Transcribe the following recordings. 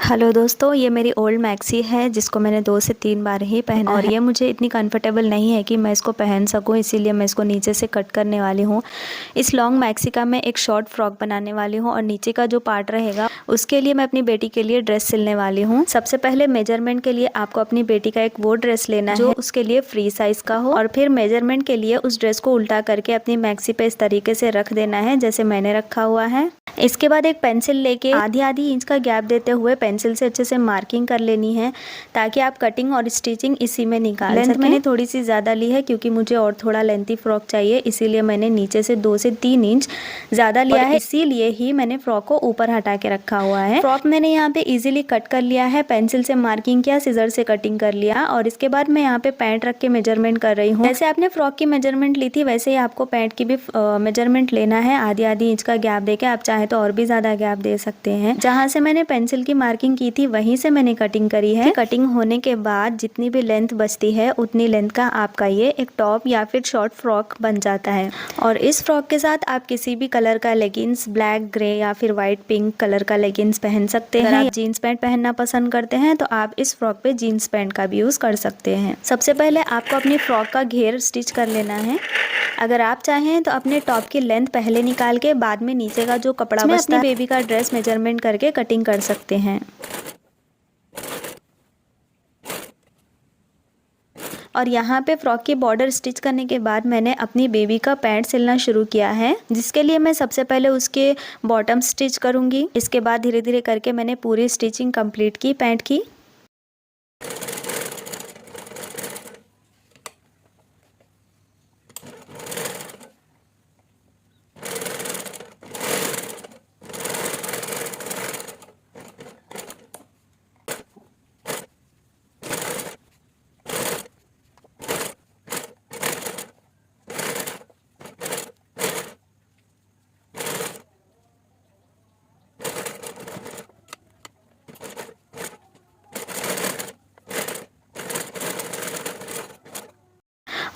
Hello दोस्तों, ये मेरी ओल्ड मैक्सी है जिसको मैंने 2 से 3 बार ही पहना और ये मुझे इतनी कंफर्टेबल नहीं है कि मैं इसको पहन सकूं, इसीलिए मैं इसको नीचे से कट करने वाली हूं। इस लॉन्ग मैक्सी का मैं एक शॉर्ट फ्रॉक बनाने वाली हूं और नीचे का जो पार्ट रहेगा उसके लिए मैं अपनी बेटी के लिए ड्रेस सिलने वाली हूँ। सबसे पहले मेजरमेंट के लिए आपको अपनी बेटी का एक वो ड्रेस लेना है जो उसके लिए फ्री साइज का हो और फिर मेजरमेंट के लिए उस ड्रेस को उल्टा करके अपनी मैक्सी पे इस तरीके से रख देना है जैसे मैंने रखा हुआ है। इसके बाद एक पेंसिल लेके आधी इंच का गैप देते हुए पेंसिल से अच्छे से मार्किंग कर लेनी है ताकि आप कटिंग और स्टिचिंग इसी में निकाल सकें। मैंने थोड़ी सी ज़्यादा ली है क्योंकि मुझे और थोड़ा लेंथी फ्रॉक चाहिए, इसीलिए मैंने नीचे से 2 से 3 इंच ज़्यादा लिया है, इसीलिए ही मैंने फ्रॉक को ऊपर हटा के रखा हुआ है। फ्रॉक मैंने यहाँ पे इजीली कट कर लिया है, पेंसिल से मार्किंग किया, सीजर से कटिंग कर लिया और इसके बाद मैं यहाँ पे पैंट रख के मेजरमेंट कर रही हूँ। जैसे आपने फ्रॉक की मेजरमेंट ली थी वैसे ही आपको पैंट की भी मेजरमेंट लेना है। आधी इंच का गैप देके आप चाहे तो और भी ज़्यादा गैप दे सकते हैं। जहाँ से मैंने पेंसिल की मार्किंग की थी वहीं से मैंने कटिंग करी है। कटिंग होने के बाद जितनी भी लेंथ बचती है उतनी लेंथ का आपका ये एक टॉप या फिर शॉर्ट फ्रॉक बन जाता है। और इस फ्रॉक के साथ आप किसी भी कलर का लेगिंग्स, ब्लैक, ग्रे या फिर व्हाइट, पिंक कलर का लेगिंग्स पहन सकते हैं। अगर आप जीन्स पैंट पहनना पसंद करते हैं तो आप इस फ्रॉक पे जीन्स पैंट का भी यूज कर सकते हैं। सबसे पहले आपको अपनी फ्रॉक का घेर स्टिच कर लेना है। अगर आप चाहें तो अपने टॉप की लेंथ पहले निकाल के बाद में नीचे का जो कपड़ा बचता है अपनी बेबी का ड्रेस मेजरमेंट करके कटिंग कर सकते हैं। और यहाँ पे फ्रॉक की बॉर्डर स्टिच करने के बाद मैंने अपनी बेबी का पैंट सिलना शुरू किया है, जिसके लिए मैं सबसे पहले उसके बॉटम स्टिच करूँगी। इसके बाद धीरे धीरे करके मैंने पूरी स्टिचिंग कंप्लीट की पैंट की।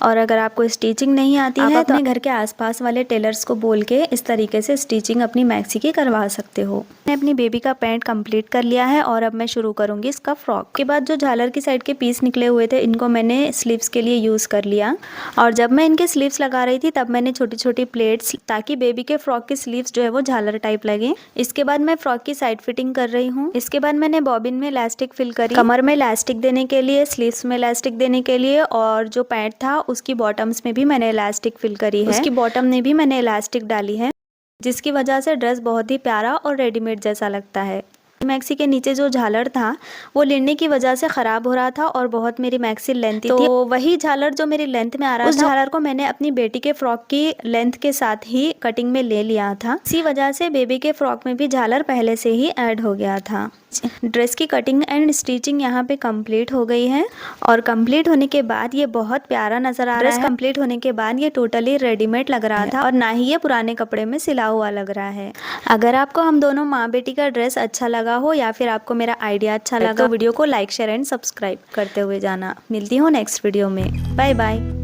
और अगर आपको स्टिचिंग नहीं आती है तो अपने घर के आसपास वाले टेलर्स को बोल के इस तरीके से स्टिचिंग अपनी मैक्सी की करवा सकते हो। मैंने अपनी बेबी का पैंट कंप्लीट कर लिया है और अब मैं शुरू करूंगी इसका फ्रॉक। के बाद जो झालर की साइड के पीस निकले हुए थे इनको मैंने स्लीव्स के लिए यूज कर लिया और जब मैं इनके स्लीव्स लगा रही थी तब मैंने छोटी छोटी प्लेट्स ताकि बेबी के फ्रॉक की स्लीव्स जो है वो झालर टाइप लगे। इसके बाद मैं फ्रॉक की साइड फिटिंग कर रही हूँ। इसके बाद मैंने बॉबिन में इलास्टिक फिल करी, कमर में इलास्टिक देने के लिए, स्लीव्स में इलास्टिक देने के लिए और जो पैंट था उसकी बॉटम्स में भी मैंने इलास्टिक फिल करी है। उसकी बॉटम में भी मैंने इलास्टिक डाली है जिसकी वजह से ड्रेस बहुत ही प्यारा और रेडीमेड जैसा लगता है। मैक्सी के नीचे जो झालर था वो लेने की वजह से खराब हो रहा था और बहुत मेरी मैक्सी लेंथी थी, तो वही झालर जो मेरी लेंथ में आ रहा था उस झालर को मैंने अपनी बेटी के फ्रॉक की लेंथ के साथ ही कटिंग में ले लिया था। इसी वजह से बेबी के फ्रॉक में भी झालर पहले से ही ऐड हो गया था। ड्रेस की कटिंग एंड स्टिचिंग यहाँ पे कंप्लीट हो गई है और कंप्लीट होने के बाद ये बहुत प्यारा नजर आ रहा है। कंप्लीट होने के बाद ये टोटली रेडीमेड लग रहा था और ना ही ये पुराने कपड़े में सिला हुआ लग रहा है। अगर आपको हम दोनों माँ बेटी का ड्रेस अच्छा लगा हो या फिर आपको मेरा आइडिया अच्छा लगा तो वीडियो को लाइक, शेयर एंड सब्सक्राइब करते हुए जाना। मिलती हूँ नेक्स्ट वीडियो में। Bye bye.